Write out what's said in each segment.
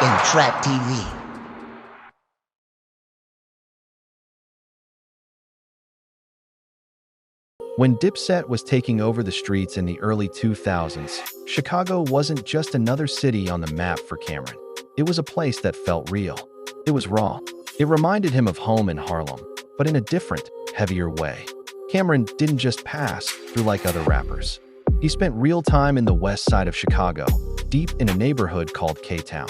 in Trap TV. When Dipset was taking over the streets in the early 2000s, Chicago wasn't just another city on the map for Camron. It was a place that felt real. It was raw. It reminded him of home in Harlem, but in a different, heavier way. Camron didn't just pass through like other rappers. He spent real time in the west side of Chicago, deep in a neighborhood called K-Town.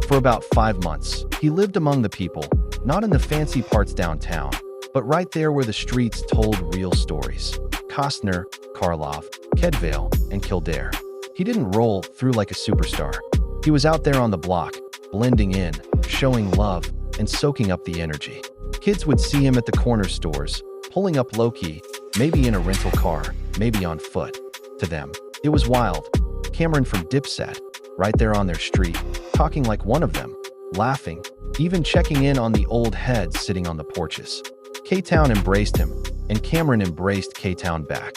For about 5 months, he lived among the people, not in the fancy parts downtown, but right there where the streets told real stories. Costner, Karloff, Kedvale, and Kildare. He didn't roll through like a superstar. He was out there on the block, blending in, showing love, and soaking up the energy. Kids would see him at the corner stores, pulling up low-key, maybe in a rental car, maybe on foot. To them, it was wild. Camron from Dipset, right there on their street, talking like one of them, laughing, even checking in on the old heads sitting on the porches. K-Town embraced him, and Camron embraced K-Town back.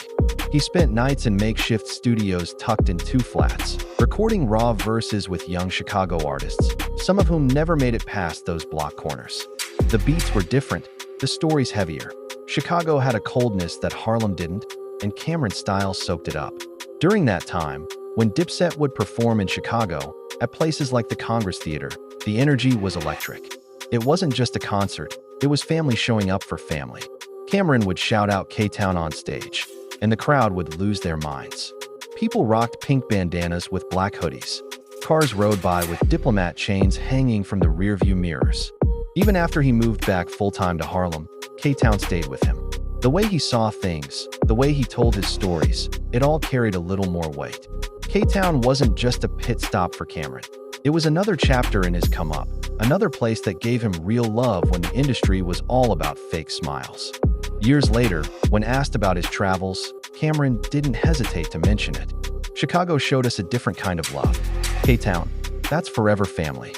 He spent nights in makeshift studios tucked in 2 flats, recording raw verses with young Chicago artists, some of whom never made it past those block corners. The beats were different, the stories heavier. Chicago had a coldness that Harlem didn't, and Camron's style soaked it up. During that time, when Dipset would perform in Chicago, at places like the Congress Theater, the energy was electric. It wasn't just a concert, it was family showing up for family. Camron would shout out K-Town on stage, and the crowd would lose their minds. People rocked pink bandanas with black hoodies. Cars rode by with diplomat chains hanging from the rearview mirrors. Even after he moved back full-time to Harlem, K-Town stayed with him. The way he saw things, the way he told his stories, it all carried a little more weight. K-Town wasn't just a pit stop for Camron. It was another chapter in his come-up, another place that gave him real love when the industry was all about fake smiles. Years later, when asked about his travels, Camron didn't hesitate to mention it. Chicago showed us a different kind of love. K-Town, that's forever family.